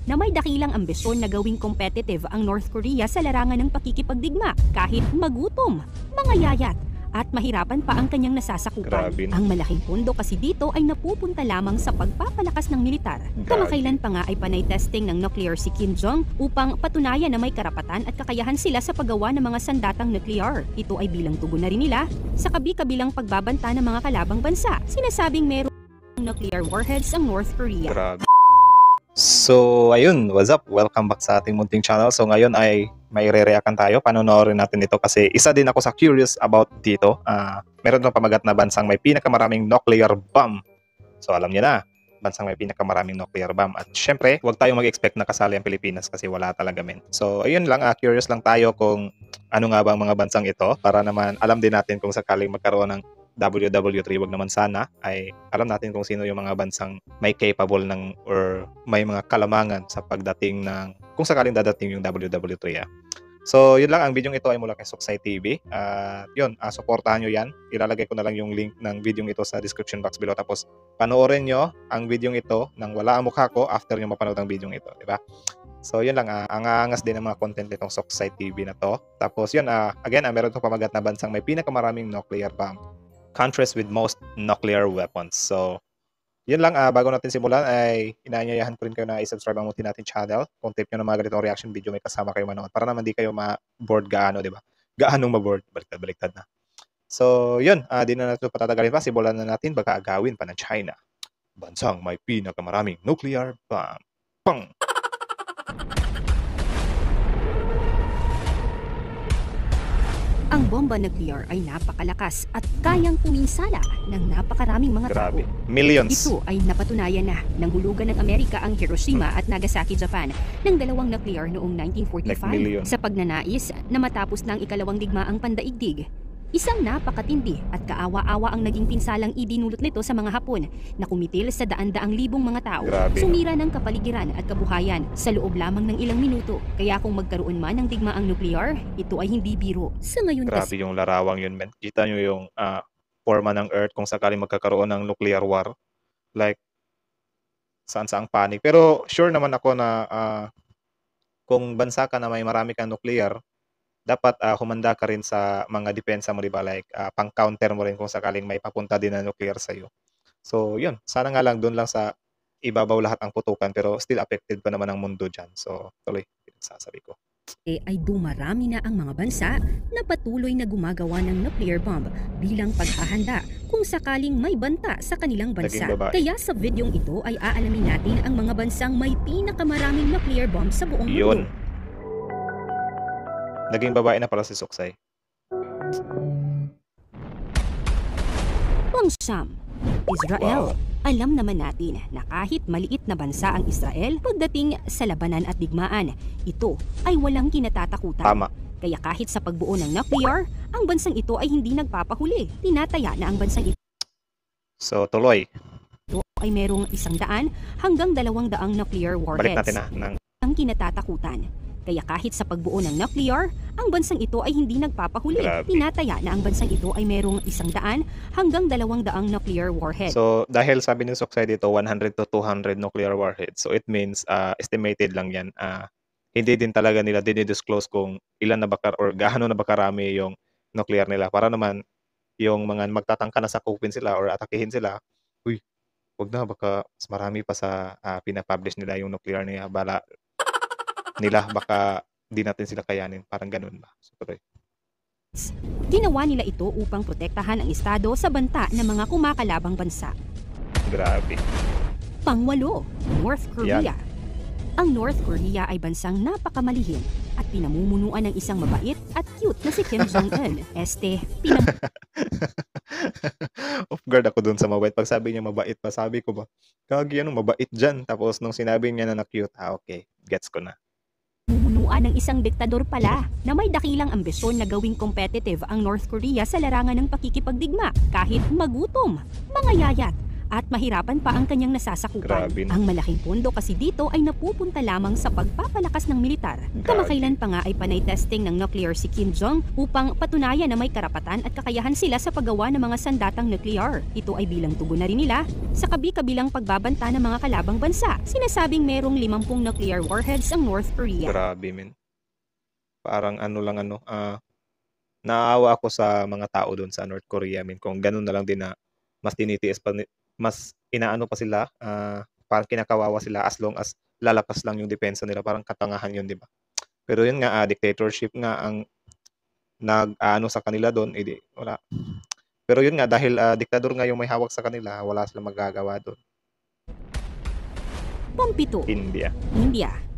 na may dakilang ambisyon na gawing competitive ang North Korea sa larangan ng pakikipagdigma kahit magutom, mangayayat, at mahirapan pa ang kanyang nasasakupan. Grabe. Ang malaking pondo kasi dito ay napupunta lamang sa pagpapalakas ng militar. Kamakailan pa nga ay panay testing ng nuclear si Kim Jong upang patunayan na may karapatan at kakayahan sila sa paggawa ng mga sandatang nuclear. Ito ay bilang tugon na rin nila sa kabi-kabilang pagbabanta ng mga kalabang bansa. Sinasabing merong nuclear warheads ang North Korea. Grabe. So, ayun, what's up? Welcome back sa ating munting channel. So, ngayon ay may re-reactan tayo. Panonoorin natin ito kasi isa din ako sa curious about dito. Meron itong pamagat na bansang may pinakamaraming nuclear bomb. So, alam niyo na, bansang may pinakamaraming nuclear bomb. At syempre, huwag tayong mag-expect na kasali ang Pilipinas kasi wala talaga men. So, ayun lang, curious lang tayo kung ano nga ba ang mga bansang ito para naman alam din natin kung sakaling magkaroon ng WW3, wag naman sana, ay alam natin kung sino yung mga bansang may capable ng or may mga kalamangan sa pagdating ng kung sakaling dadating yung WW3. So, yun lang, ang video ito ay mula kay Suksay TV. Yun, supportahan nyo yan. Ilalagay ko na lang yung link ng video ito sa description box below. Tapos, panoorin nyo ang video ito nang wala ang mukha ko after nyo mapanood ang video ito. Diba? So, yun lang, ang aangas din ng mga content nitong Suksay TV na to. Tapos, yun, again, meron itong pamagat na bansang may pinakamaraming nuclear bomb. Countries with most nuclear weapons. So, yun lang, bago natin simulan ay inaanyayahan ko rin kayo na i-subscribe ang munti natin channel. Kung tip nyo ng mga ganitong reaction video, may kasama kayo manood. Para naman di kayo ma-board gaano, di ba? Gaanong ma-board? Baliktad na. So, yun, di na natin patatagalin pa. Simulan na natin, baka agawin pa ng China. Bansang may pinakamaraming nuclear bomb. Pang! Ang bomba nuclear ay napakalakas at kayang puminsala ng napakaraming mga tao. Grabe. Millions. Ito ay napatunayan na nang hulugan ng Amerika ang Hiroshima at Nagasaki, Japan ng dalawang nuclear noong 1945 sa pagnanais na matapos ng ikalawang digmaang pandaigdig. Isang napakatindi at kaawa-awa ang naging pinsalang idinulot nito sa mga Hapon na kumitil sa daan-daang libong mga tao. Grabe. Sumira ng kapaligiran at kabuhayan sa loob lamang ng ilang minuto. Kaya kung magkaroon man ng digmaang nuklear, ito ay hindi biro. Sa ngayon Grabe yung larawang yun, men. Kita nyo yung forma ng Earth kung sakaling magkakaroon ng nuclear war. Like, saan-saang panic. Pero sure naman ako na kung bansa ka na may marami kang nuclear, dapat humanda ka rin sa mga depensa mo, diba? Like, pang-counter mo rin kung sakaling may papunta din na nuclear sa'yo. So, yun. Sana nga lang doon lang sa ibabaw lahat ang putukan, pero still affected pa naman ang mundo dyan. So, tuloy, sasabi ko. ay dumarami na ang mga bansa na patuloy na gumagawa ng nuclear bomb bilang paghahanda kung sakaling may banta sa kanilang bansa. Kaya sa videong ito ay aalamin natin ang mga bansang may pinakamaraming nuclear bomb sa buong mundo. Yun. Naging babae na pala si Suksay. Pangsam, Israel. Wow. Alam naman natin na kahit maliit na bansa ang Israel pagdating sa labanan at digmaan, ito ay walang kinatatakutan. Tama. Kaya kahit sa pagbuo ng nuclear, ang bansang ito ay hindi nagpapahuli. Tinataya na ang bansang ito So, tuloy. ay merong 100 hanggang 200 nuclear Balik warheads. natin Ang kinatatakutan. Kaya kahit sa pagbuo ng nuclear, ang bansang ito ay hindi nagpapahuli. Grabe. Tinataya na ang bansang ito ay merong 100 hanggang 200 nuclear warheads. So, dahil sabi ni Suksay dito, 100 to 200 nuclear warheads. So, it means estimated lang yan. Hindi din talaga nila dinidisclose kung ilan na ba or gaano na ba karami yung nuclear nila. Para naman, yung mga magtatangka na sakupin sila or atakihin sila, uy, wag na, baka mas marami pa sa pinapublish nila yung nuclear niya. Bala nila, baka di natin sila kayanin. Parang ganun ba? So, Ginawa nila ito upang protektahan ang estado sa banta ng mga kumakalabang bansa. grabe. Pangwalo, North Korea. Yan. Ang North Korea ay bansang napakamalihim at pinamumunuan ng isang mabait at cute na si Kim Jong-un. Off guard ako dun sa mabait. Pag sabi niya mabait pa, sabi ko ba, kagi ano, mabait dyan. Tapos nung sinabi niya na na-cute, okay, gets ko na. Bumunuan ng isang diktador pala na may dakilang ambisyon na gawing competitive ang North Korea sa larangan ng pakikipagdigma kahit magutom, mangayayat, at mahirapan pa ang kanyang nasasakupan. Grabe. Ang malaking pondo kasi dito ay napupunta lamang sa pagpapalakas ng militar. Kamakailan pa nga ay panay testing ng nuclear si Kim Jong upang patunayan na may karapatan at kakayahan sila sa paggawa ng mga sandatang nuclear. Ito ay bilang tugon na rin nila sa kabi-kabilang pagbabanta ng mga kalabang bansa. Sinasabing merong 50 nuclear warheads ang North Korea. Grabe, men. Parang naawa ako sa mga tao doon sa North Korea, men. Kung ganun na lang din na mas tinitiis pa, mas inaano pa sila, parang kinakawawa sila as long as lalakas lang yung depensa nila. Parang katangahan yun, di ba? Pero yun nga, dictatorship nga ang nag-ano sa kanila doon, wala. Pero yun nga, dahil diktador nga yung may hawak sa kanila, wala silang magagawa doon. Pampito. India.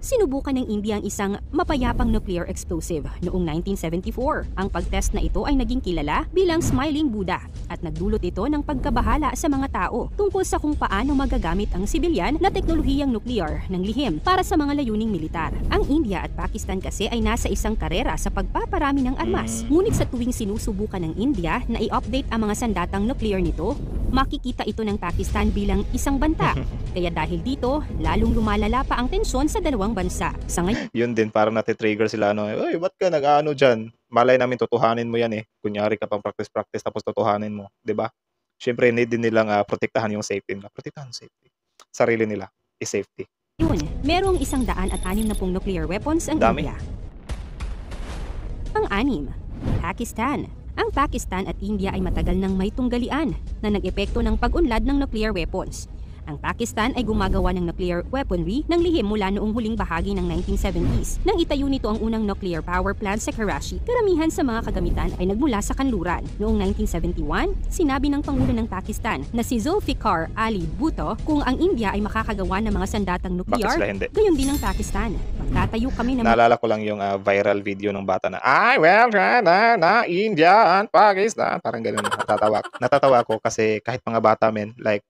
Sinubukan ng India ang isang mapayapang nuclear explosive noong 1974. Ang pagtest na ito ay naging kilala bilang Smiling Buddha at nagdulot ito ng pagkabahala sa mga tao tungkol sa kung paano magagamit ang sibilyan na teknolohiyang nuclear ng lihim para sa mga layuning militar. Ang India at Pakistan kasi ay nasa isang karera sa pagpaparami ng armas. Ngunit sa tuwing sinusubukan ng India na i-update ang mga sandatang nuclear nito, makikita ito ng Pakistan bilang isang banta. Kaya dahil dito, lalong lumalala pa ang tensyon sa dalawang bansa. Sa ngayon, Yun din, parang natitrigger sila, oy, ba't ka nag-ano dyan? Malay namin tutuhanin mo yan eh. Kunyari ka pang practice tapos tutuhanin mo, 'di ba? Syempre need din nilang protektahan yung safety nila. Protektahan yung safety. Sarili nila is safety. merong 160 nuclear weapons ang Dami. India. Pang-anim, Pakistan. Ang Pakistan at India ay matagal nang may tunggalian na nag-epekto ng pag-unlad ng nuclear weapons. Ang Pakistan ay gumagawa ng nuclear weaponry ng lihim mula noong huling bahagi ng 1970s nang itayo nito ang unang nuclear power plant sa Karachi. Karamihan sa mga kagamitan ay nagmula sa kanluran. Noong 1971, sinabi ng Pangulo ng Pakistan na si Zulfikar Ali Bhutto kung ang India ay makakagawa ng mga sandatang Bakit nuclear, sila hindi? gayon din ang Pakistan. Magtatayo kami ng Naalala ko lang yung viral video ng bata na I will try na India and Pakistan. Parang ganun. Natatawa ako kasi kahit mga bata men, like,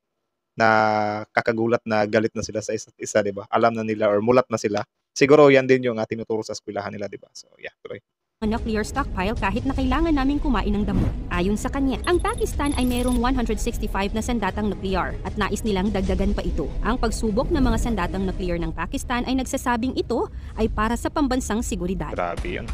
na kakagulat na galit na sila sa isa't isa, di ba? Alam na nila or mulat na sila. Siguro yan din yung tinuturo sa eskwelahan nila, di ba? So, yeah, tuloy. nuclear stockpile kahit na kailangan naming kumain ng damo. Ayon sa kanya, ang Pakistan ay merong 165 na sandatang nuklear at nais nilang dagdagan pa ito. Ang pagsubok ng mga sandatang nuklear ng Pakistan ay nagsasabing ito ay para sa pambansang seguridad. Grabe yun.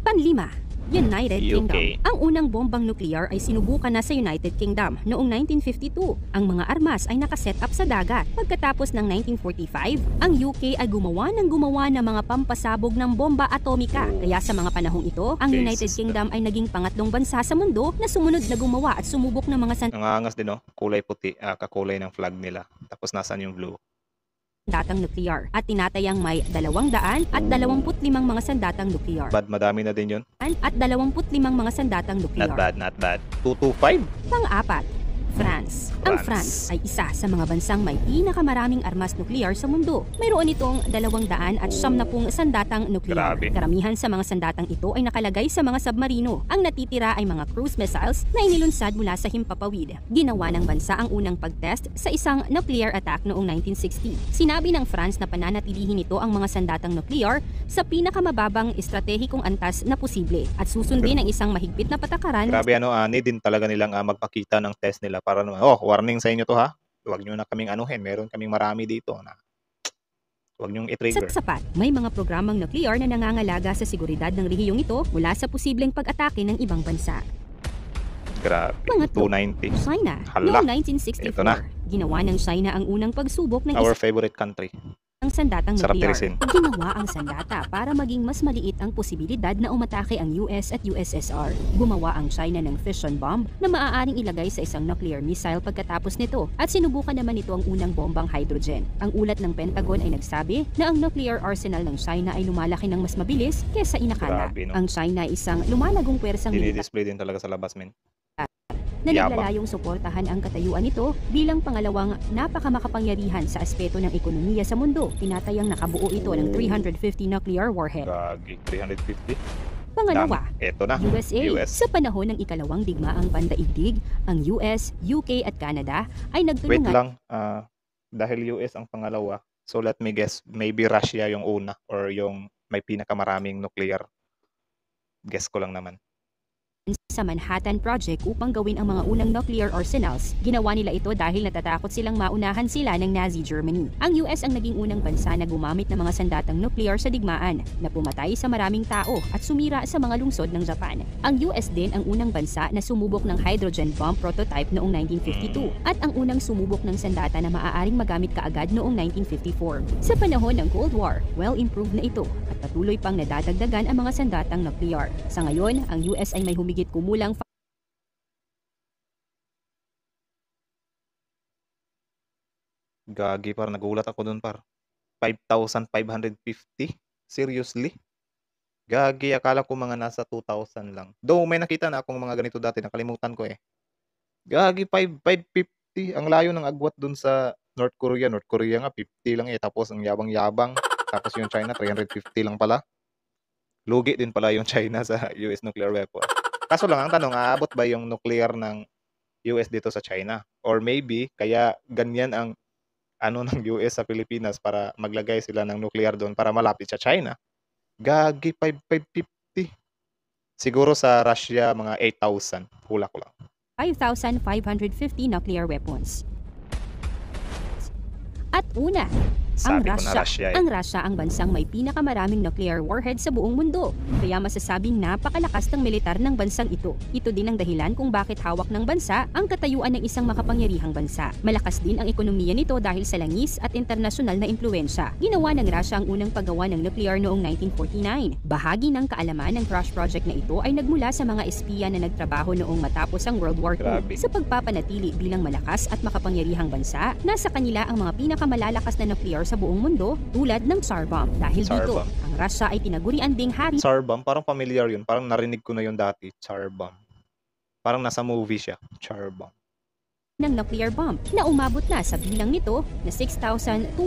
Panlima, United UK. Kingdom. Ang unang bombang nuklear ay sinubukan na sa United Kingdom noong 1952. Ang mga armas ay nakaset up sa dagat. Pagkatapos ng 1945, ang UK ay gumawa ng mga pampasabog ng bomba atomika. Kaya sa mga panahong ito, ang United Kingdom ay naging pangatlong bansa sa mundo na sumunod na gumawa at sumubok ng mga Nangangas din, no? Kulay puti, kakulay ng flag nila. Tapos nasan yung blue? sandatang nuklear at tinatayang may 225 mga sandatang nuklear Bad, madami na din yun. at 25 mga sandatang nuklear. Not bad. 225? Pang-apat, France. Ang France ay isa sa mga bansang may pinakamaraming armas nuklear sa mundo. Mayroon itong 270 sandatang nuklear. Grabe. Karamihan sa mga sandatang ito ay nakalagay sa mga submarino. Ang natitira ay mga cruise missiles na inilunsad mula sa himpapawid. Ginawa ng bansa ang unang pagtest sa isang nuclear attack noong 1960. Sinabi ng France na pananatilihin nito ang mga sandatang nuklear sa pinakamababang estratehikong antas na posible at susundin ang isang mahigpit na patakaran. Grabe, need din talaga nilang magpakita ng test nila para naman, warning sa inyo to ha. Huwag nyo na kaming anuhin. Meron kaming marami dito na huwag nyong i-trigger. Sapat, may mga programang nuklear na nangangalaga sa seguridad ng rehiyong ito mula sa posibleng pag-atake ng ibang bansa. Grabe. Pangatlo, 290. China. Hala. Noong Ito na. 1964, ginawa ng China ang unang pagsubok ng Our favorite country. isang sandatang Sarap nuklear. tirisin. Ginawa ang sandata para maging mas maliit ang posibilidad na umatake ang US at USSR. Gumawa ang China ng fission bomb na maaaring ilagay sa isang nuclear missile pagkatapos nito at sinubukan naman ito ang unang bombang hydrogen. Ang ulat ng Pentagon ay nagsabi na ang nuclear arsenal ng China ay lumalaki ng mas mabilis kesa inakala. Grabe, no? Ang China ay isang lumalagong pwersang militar Dinidisplay din talaga sa labas, men. na Yabang. naglalayong suportahan ang katayuan nito bilang pangalawang napakamakapangyarihan sa aspeto ng ekonomiya sa mundo. Tinatayang nakabuo ito ng 350 nuclear warhead. Gagi, 350. Pangalawa, Ito na. USA. US. Sa panahon ng ikalawang digmaang pandaigdig, ang US, UK at Canada ay Wait nagtulungan lang. Dahil US ang pangalawa, so let me guess, maybe Russia yung una or yung may pinakamaraming nuclear. Guess ko lang naman. sa Manhattan Project upang gawin ang mga unang nuclear arsenals. Ginawa nila ito dahil natatakot silang maunahan sila ng Nazi Germany. Ang US ang naging unang bansa na gumamit ng mga sandatang nuclear sa digmaan na pumatay sa maraming tao at sumira sa mga lungsod ng Japan. Ang US din ang unang bansa na sumubok ng hydrogen bomb prototype noong 1952 at ang unang sumubok ng sandata na maaaring magamit kaagad noong 1954. Sa panahon ng Cold War, well-improved na ito at patuloy pang nadadagdagan ang mga sandatang nuclear. Sa ngayon, ang US ay may humigit kumulang Gagi par, nagulat ako dun par. 5,550? Seriously? Gagi, akala ko mga nasa 2,000 lang. Though may nakita na akong mga ganito dati, nakalimutan ko eh. Gagi, 550. Ang layo ng agwat dun sa North Korea. North Korea nga, 50 lang eh. Tapos ang yabang-yabang. Tapos yung China, 350 lang pala. Lugi din pala yung China sa US nuclear weapon. Kaso lang, ang tanong, aabot ba yung nuclear ng US dito sa China? Or maybe, kaya ganyan ang ano ng US sa Pilipinas para maglagay sila ng nuclear doon para malapit sa China. Gagi, 5,550. Siguro sa Russia, mga 8,000. Hula ko lang. 5,550 nuclear weapons. At una, ang Sabi ko na Russia. Russia eh. Ang Russia ang bansang may pinakamaraming nuclear warhead sa buong mundo. Kaya masasabing napakalakas ng militar ng bansang ito. Ito din ang dahilan kung bakit hawak ng bansa ang katayuan ng isang makapangyarihang bansa. Malakas din ang ekonomiya nito dahil sa langis at internasyonal na impluensya. Ginawa ng Russia ang unang paggawa ng nuclear noong 1949. Bahagi ng kaalaman ng Crush Project na ito ay nagmula sa mga espiya na nagtrabaho noong matapos ang World War II. Grabe. Sa pagpapanatili bilang malakas at makapangyarihang bansa, nasa kanila ang mga pinakamalalakas na nuclear sa buong mundo tulad ng Tsar Bomb. Dahil Tsar dito, Bomb. ang Russia ay tinagurian ding hari Tsar Bomb, parang familiar yun. Parang narinig ko na yun dati. Tsar Bomb. Parang nasa movie siya. Tsar Bomb. ng nuclear bomb na umabot na sa bilang nito na 6,257.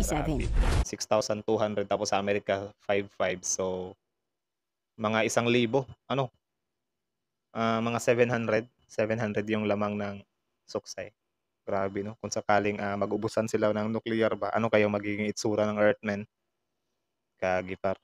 Grabe. 6,200 tapos sa Amerika 5,500. So, mga 1,000. Ano? Mga 700. 700 yung lamang ng suksay. Grabe, no? Kung sakaling mag-ubusan sila ng nuclear ba, ano kayang magiging itsura ng Earthman? Kagipar.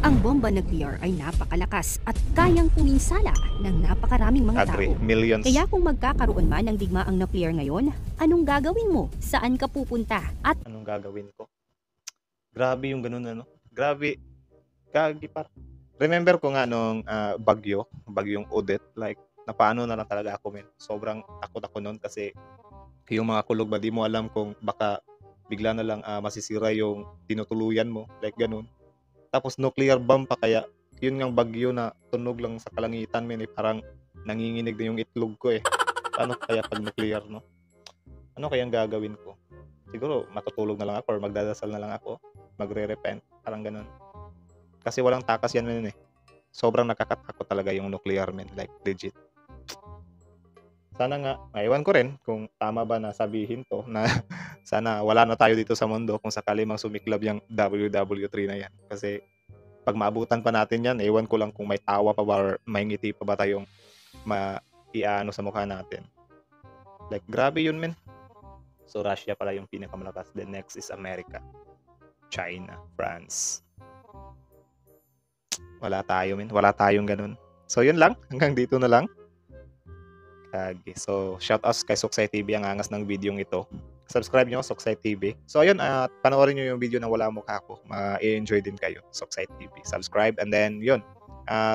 Ang bomba nuclear ay napakalakas at kayang puminsala ng napakaraming mga Agree. tao. Millions. Kaya kung magkakaroon man ng digmaang nuclear ngayon, anong gagawin mo? Saan ka pupunta? At Anong gagawin ko? Grabe yung ganun, ano? Grabe. Kagipar. Remember ko nga nung bagyong Odette, like, napaano na lang talaga ako, men. Sobrang takot ako noon kasi yung mga kulog ba, di mo alam kung baka bigla na lang masisira yung tinutuluyan mo, like ganun. Tapos nuclear bomb pa, kaya yun ngang bagyo na tunog lang sa kalangitan, men, eh, parang nanginginig na yung itlog ko eh. Paano kaya pag nuclear, no? Ano kayang gagawin ko? Siguro matutulog na lang ako or magdadasal na lang ako, magre-repent, parang ganun. Kasi walang takas yan, men, eh. Sobrang nakakatakot talaga yung nuclear, men, like legit. Sana nga, maiwan ko rin kung tama ba na sabihin to na sana wala na tayo dito sa mundo kung sakali mang sumiklab yung WW3 na yan. Kasi pag maabutan pa natin yan, ewan ko lang kung may tawa pa ba or may ngiti pa ba tayong maiano sa mukha natin. Like, grabe yun, men. So, Russia pala yung pinakamalakas. Then next is America, China, France. Wala tayo, men. Wala tayong ganun. So, yun lang. Hanggang dito na lang. Okay. So, shout out kay Suksay TV, ang angas ng video ito. Subscribe nyo, Suksay TV. So, ayun, panoorin nyo yung video na wala mukha ko. Ma-enjoy din kayo, Suksay TV. Subscribe, and then, yun.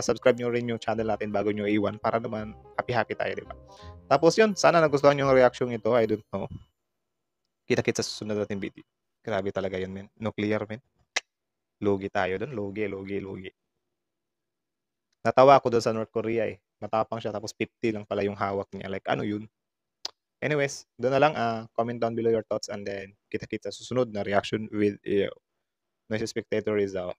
Subscribe nyo rin yung channel natin bago nyo iwan para naman happy-happy tayo, di ba? Tapos yun, sana nagustuhan nyo yung reaction ito. I don't know. Kita-kits sa susunod natin video. Grabe talaga yun, men. Nuclear, men. Lugi tayo dun. Lugi. Natawa ako doon sa North Korea eh. Matapang siya tapos 50 lang pala yung hawak niya. Like, ano yun? Anyways, doon na lang. Comment down below your thoughts and then kita-kits sa susunod na reaction with Noisy Spectator is out.